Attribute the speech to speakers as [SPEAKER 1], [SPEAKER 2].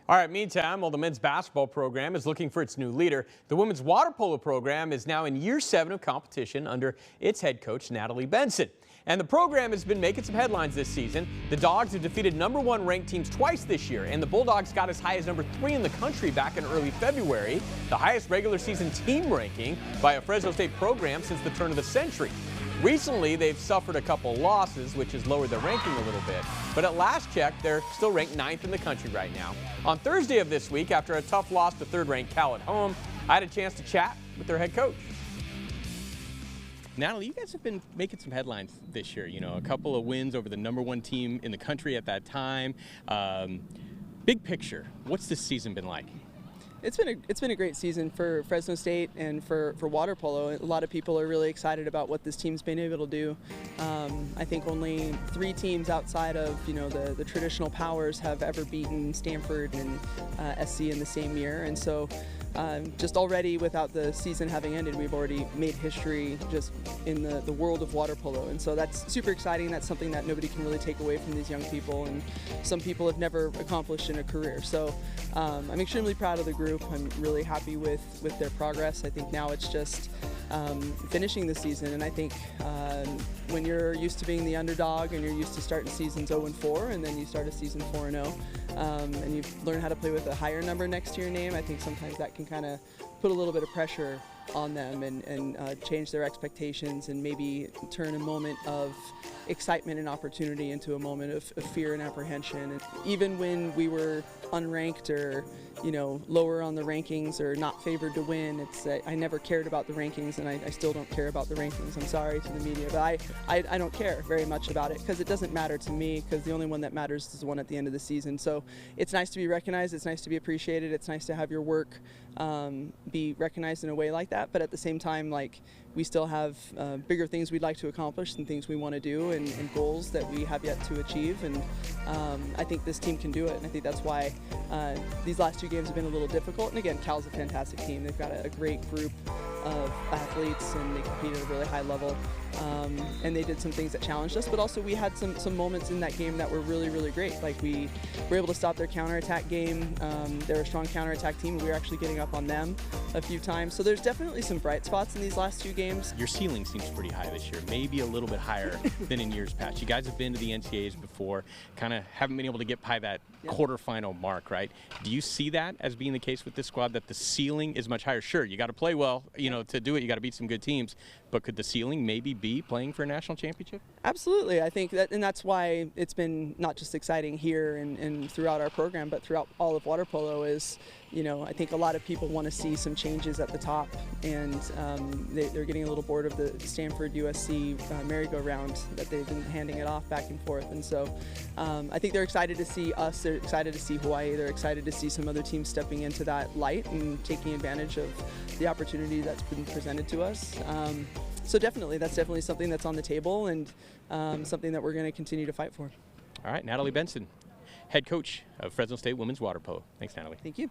[SPEAKER 1] All right, meantime, while the men's basketball program is looking for its new leader, the women's water polo program is now in year 7 of competition under its head coach, Natalie Benson. And the program has been making some headlines this season. The Dogs have defeated #1 ranked teams twice this year, and the Bulldogs got as high as #3 in the country back in early February, the highest regular season team ranking by a Fresno State program since the turn of the century. Recently, they've suffered a couple losses, which has lowered their ranking a little bit. But at last check, they're still ranked 9th in the country right now. On Thursday of this week, after a tough loss to 3rd-ranked Cal at home, I had a chance to chat with their head coach. Natalie, you guys have been making some headlines this year. You know, a couple of wins over the #1 team in the country at that time. Big picture, what's this season been like?
[SPEAKER 2] It's been a great season for Fresno State and for water polo. A lot of people are really excited about what this team's been able to do. I think only 3 teams outside of the traditional powers have ever beaten Stanford and SC in the same year, and so just already without the season having ended, we've already made history just in the world of water polo, and so that's super exciting. That's something that nobody can really take away from these young people, and some people have never accomplished in a career. So I'm extremely proud of the group. I'm really happy with their progress. I think now it's just finishing the season, and I think when you're used to being the underdog and you're used to starting seasons 0-4, and then you start a season 4-0, and you learn how to play with a higher number next to your name, I think sometimes that can kind of put a little bit of pressure on them and change their expectations and maybe turn a moment of excitement and opportunity into a moment of fear and apprehension. And even when we were unranked or lower on the rankings or not favored to win, I never cared about the rankings, and I still don't care about the rankings. I'm sorry to the media, but I don't care very much about it because it doesn't matter to me, because the only one that matters is the one at the end of the season. So it's nice to be recognized, it's nice to be appreciated, it's nice to have your work be recognized in a way like that, but at the same time, we still have bigger things we'd like to accomplish and things we want to do and goals that we have yet to achieve, and I think this team can do it, and I think that's why these last 2 games have been a little difficult. And again, Cal's a fantastic team. They've got a great group of athletes, and they compete at a really high level, and they did some things that challenged us, but also we had some moments in that game that were really, really great. Like, we were able to stop their counterattack game. They're a strong counterattack team, and we were actually getting up on them a few times. So there's definitely some bright spots in these last 2 games.
[SPEAKER 1] Your ceiling seems pretty high this year, maybe a little bit higher than in years past. You guys have been to the NCAAs before, kind of haven't been able to get by that quarterfinal mark, right? Do you see that as being the case with this squad, that the ceiling is much higher? Sure, you got to play well, to do it, you got to beat some good teams, but could the ceiling maybe be playing for a national championship?
[SPEAKER 2] Absolutely. I think that, and that's why it's been not just exciting here and throughout our program, but throughout all of water polo is, I think a lot of people want to see some changes at the top, and they're getting a little bored of the Stanford USC merry-go-round that they've been handing it off back and forth. And so I think they're excited to see us, they're excited to see Hawaii, they're excited to see some other teams stepping into that light and taking advantage of the opportunity that's been presented to us. So definitely, that's definitely something that's on the table, and something that we're going to continue to fight for.
[SPEAKER 1] All right, Natalie Benson, head coach of Fresno State women's water polo. Thanks, Natalie.
[SPEAKER 2] Thank you.